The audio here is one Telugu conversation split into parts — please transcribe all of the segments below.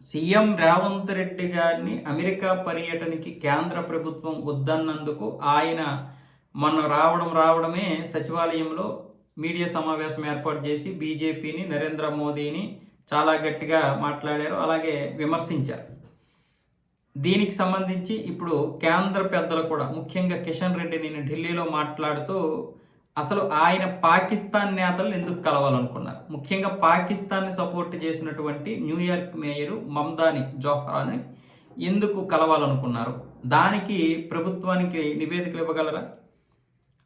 సీఎం రేవంత్ రెడ్డి గారిని అమెరికా పర్యటనకి కేంద్ర ప్రభుత్వం వద్దన్నందుకు ఆయన మొన్న రావడమే సచివాలయంలో మీడియా సమావేశం ఏర్పాటు చేసి బీజేపీని, నరేంద్ర మోదీని చాలా గట్టిగా మాట్లాడారు. అలాగే విమర్శించారు. దీనికి సంబంధించి ఇప్పుడు కేంద్ర పెద్దలు కూడా, ముఖ్యంగా కిషన్ రెడ్డి నిన్న ఢిల్లీలో మాట్లాడుతూ అసలు ఆయన పాకిస్తాన్ నేతలు ఎందుకు కలవాలనుకున్నారు, ముఖ్యంగా పాకిస్తాన్ని సపోర్ట్ చేసినటువంటి న్యూయార్క్ మేయరు మమ్దాని జోహ్రాని ఎందుకు కలవాలనుకున్నారు, దానికి ప్రభుత్వానికి నివేదికలు ఇవ్వగలరా?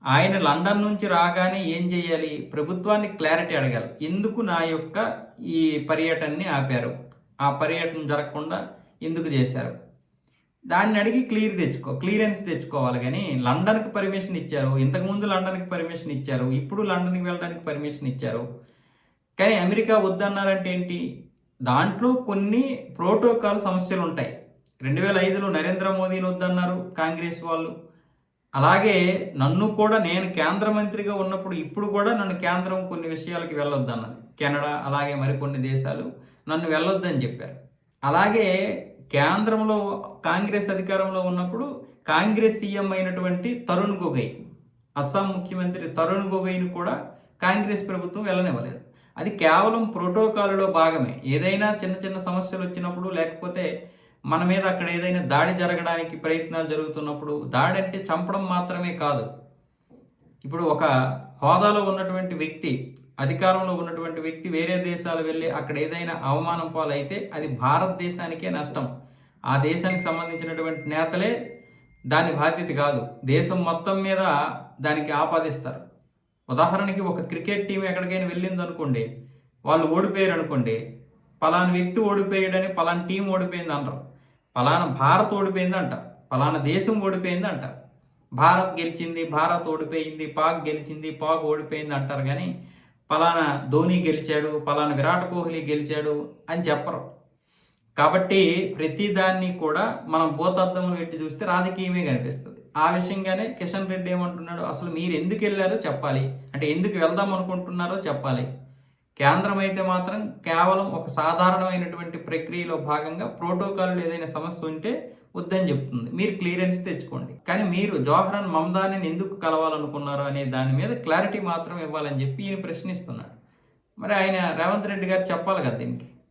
ఆయన లండన్ నుంచి రాగానే ఏం చేయాలి, ప్రభుత్వాన్ని క్లారిటీ అడగాలి. ఎందుకు నా యొక్క ఈ పర్యటనని ఆపారు, ఆ పర్యటన జరగకుండా ఎందుకు చేశారు, దాన్ని అడిగి క్లియరెన్స్ తెచ్చుకోవాలి. కానీ లండన్కి పర్మిషన్ ఇచ్చారు, ఇంతకుముందు లండన్కి పర్మిషన్ ఇచ్చారు, ఇప్పుడు లండన్కి వెళ్ళడానికి పర్మిషన్ ఇచ్చారు, కానీ అమెరికా వద్దన్నారంటే ఏంటి? దాంట్లో కొన్ని ప్రోటోకాల్ సమస్యలు ఉంటాయి. 2005లో నరేంద్ర మోదీని వద్దన్నారు కాంగ్రెస్ వాళ్ళు. అలాగే నన్ను కూడా, నేను కేంద్ర మంత్రిగా ఉన్నప్పుడు ఇప్పుడు కూడా నన్ను కేంద్రం కొన్ని విషయాలకి వెళ్ళొద్దన్నది. కెనడా అలాగే మరికొన్ని దేశాలు నన్ను వెళ్ళొద్దని చెప్పారు. అలాగే కేంద్రంలో కాంగ్రెస్ అధికారంలో ఉన్నప్పుడు కాంగ్రెస్ సీఎం అయినటువంటి తరుణ్ గొగోయ్, అస్సాం ముఖ్యమంత్రి తరుణ్ గొగోయ్ని కూడా కాంగ్రెస్ ప్రభుత్వం వెళ్ళనివ్వలేదు. అది కేవలం ప్రోటోకాల్లో భాగమే. ఏదైనా చిన్న చిన్న సమస్యలు వచ్చినప్పుడు, లేకపోతే మన మీద అక్కడ ఏదైనా దాడి జరగడానికి ప్రయత్నాలు జరుగుతున్నప్పుడు, దాడి అంటే చంపడం మాత్రమే కాదు. ఇప్పుడు ఒక హోదాలో ఉన్నటువంటి వ్యక్తి, అధికారంలో ఉన్నటువంటి వ్యక్తి వేరే దేశాలు వెళ్ళి అక్కడ ఏదైనా అవమానం పాలైతే అది భారతదేశానికే నష్టం. ఆ దేశానికి సంబంధించినటువంటి నేతలే దాని బాధ్యత కాదు, దేశం మొత్తం మీద దానికి ఆపాదిస్తారు. ఉదాహరణకి ఒక క్రికెట్ టీం ఎక్కడికైనా వెళ్ళింది అనుకోండి, వాళ్ళు ఓడిపోయారు అనుకోండి, పలానా వ్యక్తి ఓడిపోయాడని పలానా టీం ఓడిపోయింది అంటారు, పలానా భారత్ ఓడిపోయింది అంటారు, పలానా దేశం ఓడిపోయింది అంటారు. భారత్ గెలిచింది, భారత్ ఓడిపోయింది, పాక్ గెలిచింది, పాక్ ఓడిపోయింది అంటారు. కానీ పలానా ధోని గెలిచాడు, పలానా విరాట్ కోహ్లీ గెలిచాడు అని చెప్పరు. కాబట్టి ప్రతిదాన్ని కూడా మనం భూతద్దములు పెట్టి చూస్తే రాజకీయమే కనిపిస్తుంది. ఆ విషయంగానే కిషన్ రెడ్డి ఏమంటున్నాడు, అసలు మీరు ఎందుకు వెళ్ళారో చెప్పాలి, అంటే ఎందుకు వెళ్దాం అనుకుంటున్నారో చెప్పాలి. కేంద్రం అయితే మాత్రం కేవలం ఒక సాధారణమైనటువంటి ప్రక్రియలో భాగంగా ప్రోటోకాల్లో ఏదైనా సమస్య ఉంటే వద్దని చెప్తుంది. మీరు క్లియరెన్స్ తెచ్చుకోండి. కానీ మీరు జోహ్రాన్ మమ్దానిని ఎందుకు కలవాలనుకున్నారు అనే దాని మీద క్లారిటీ మాత్రం ఇవ్వాలని చెప్పి ఈయన ప్రశ్నిస్తున్నాడు. మరి ఆయన రేవంత్ రెడ్డి గారు చెప్పాలి కదా దీనికి.